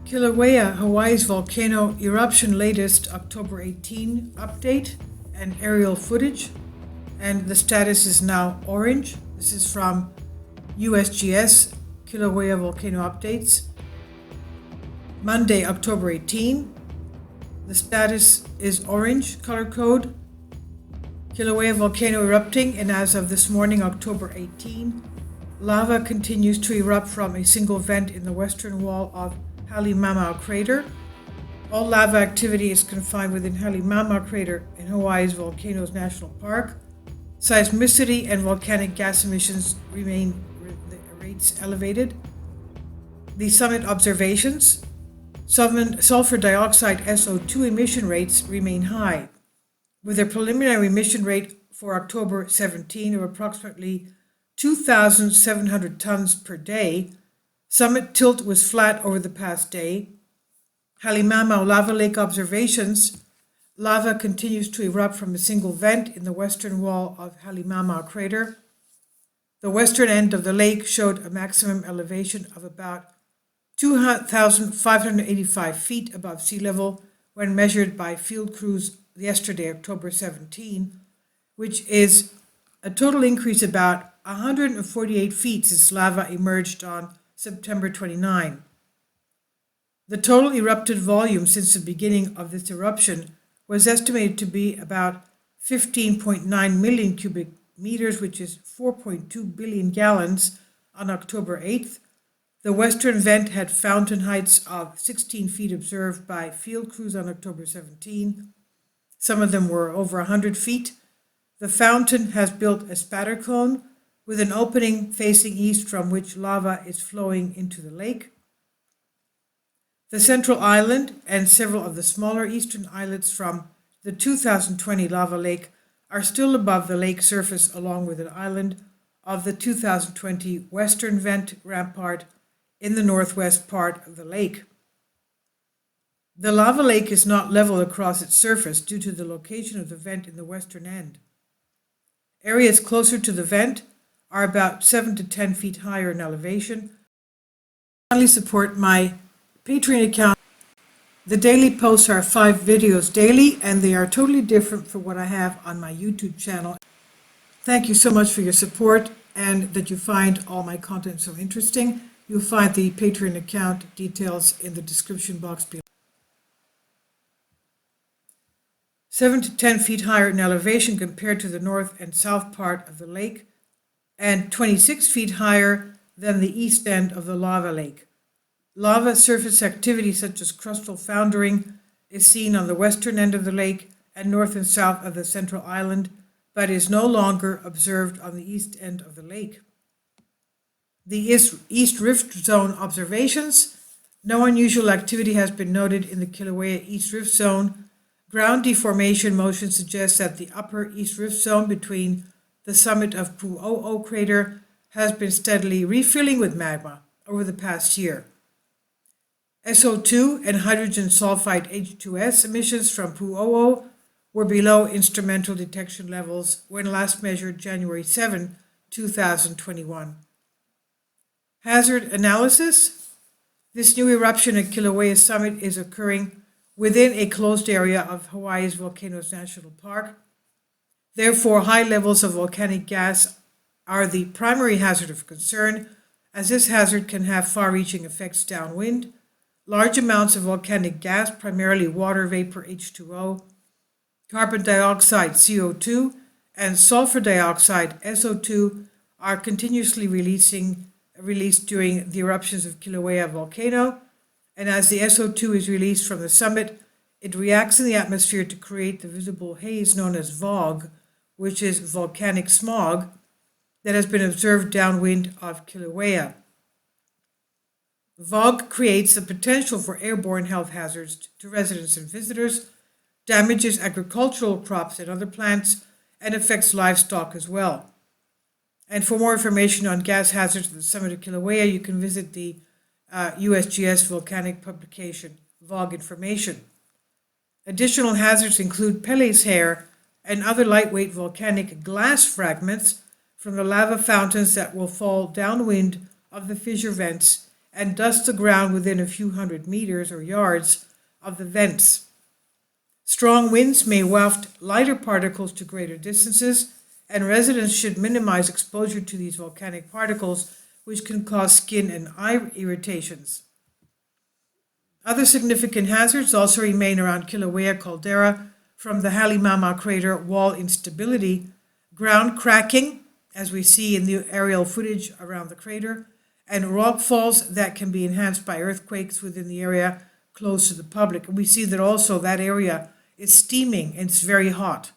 Kilauea, Hawaii's volcano eruption latest October 18 update and aerial footage. And the status is now orange. This is from USGS, Kilauea Volcano Updates. Monday, October 18. The status is orange color code. Kilauea volcano erupting, and as of this morning, October 18, lava continues to erupt from a single vent in the western wall of Halima crater. All lava activity is confined within Halima crater in Hawaii's Volcanoes National Park. Seismicity and volcanic gas emissions remain rates elevated. The summit observations: sulfur dioxide SO2 emission rates remain high, with a preliminary emission rate for October 17 of approximately 2,700 tons per day. Summit tilt was flat over the past day. Halima lava lake observations: lava continues to erupt from a single vent in the western wall of Halima crater. The western end of the lake showed a maximum elevation of about 2,585 feet above sea level when measured by field crews yesterday, October 17, which is a total increase about 148 feet since lava emerged on September 29. The total erupted volume since the beginning of this eruption was estimated to be about 15.9 million cubic meters, which is 4.2 billion gallons on October 8th. The western vent had fountain heights of 16 feet observed by field crews on October 17. Some of them were over 100 feet. The fountain has built a spatter cone with an opening facing east from which lava is flowing into the lake. The central island and several of the smaller eastern islets from the 2020 lava lake are still above the lake surface, along with an island of the 2020 western vent rampart in the northwest part of the lake. The lava lake is not level across its surface due to the location of the vent in the western end. Areas closer to the vent are about 7 to 10 feet higher in elevation. Kindly support my Patreon account. The daily posts are 5 videos daily, and they are totally different from what I have on my YouTube channel. Thank you so much for your support and that you find all my content so interesting. You'll find the Patreon account details in the description box below. 7 to 10 feet higher in elevation compared to the north and south part of the lake, and 26 feet higher than the east end of the lava lake. Lava surface activity such as crustal foundering is seen on the western end of the lake and north and south of the central island, but is no longer observed on the east end of the lake. The East Rift Zone observations: no unusual activity has been noted in the Kilauea East Rift Zone. Ground deformation motion suggests that the upper East Rift Zone between the summit of Pu'o'o crater has been steadily refilling with magma over the past year. SO2 and hydrogen sulfide H2S emissions from Pu'o'o were below instrumental detection levels when last measured January 7, 2021. Hazard analysis: this new eruption at Kilauea summit is occurring within a closed area of Hawaii's Volcanoes National Park. Therefore, high levels of volcanic gas are the primary hazard of concern, as this hazard can have far-reaching effects downwind. Large amounts of volcanic gas, primarily water vapor H2O, carbon dioxide CO2, and sulfur dioxide SO2 are continuously released during the eruptions of Kilauea volcano, and as the SO2 is released from the summit, it reacts in the atmosphere to create the visible haze known as VOG, which is volcanic smog, that has been observed downwind of Kilauea. VOG creates the potential for airborne health hazards to residents and visitors, damages agricultural crops and other plants, and affects livestock as well. And for more information on gas hazards at the summit of Kilauea, you can visit the USGS volcanic publication, VOG Information. Additional hazards include Pele's hair and other lightweight volcanic glass fragments from the lava fountains that will fall downwind of the fissure vents and dust the ground within a few hundred meters or yards of the vents. Strong winds may waft lighter particles to greater distances, and residents should minimize exposure to these volcanic particles, which can cause skin and eye irritations. Other significant hazards also remain around Kilauea caldera from the Halima crater wall instability, ground cracking, as we see in the aerial footage around the crater, and rock falls that can be enhanced by earthquakes within the area close to the public. And we see that also that area is steaming and it's very hot.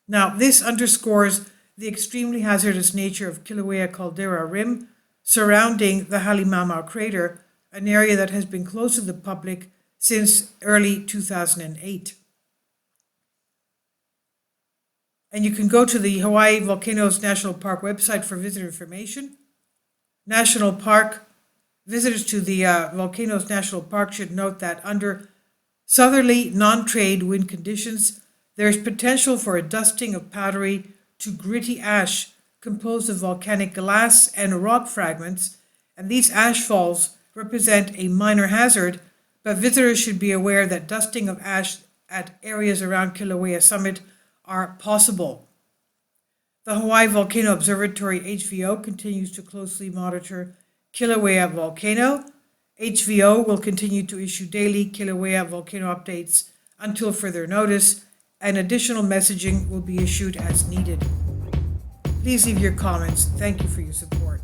Now, this underscores the extremely hazardous nature of Kilauea caldera rim surrounding the Halima crater, an area that has been closed to the public since early 2008. And you can go to the Hawaii Volcanoes National Park website for visitor information. National Park visitors to the Volcanoes National Park should note that under southerly non-trade wind conditions, there is potential for a dusting of powdery to gritty ash composed of volcanic glass and rock fragments, and these ash falls represent a minor hazard, but visitors should be aware that dusting of ash at areas around Kilauea summit are possible. The Hawaii Volcano Observatory HVO continues to closely monitor Kilauea volcano. HVO will continue to issue daily Kilauea volcano updates until further notice, and additional messaging will be issued as needed. Please leave your comments. Thank you for your support.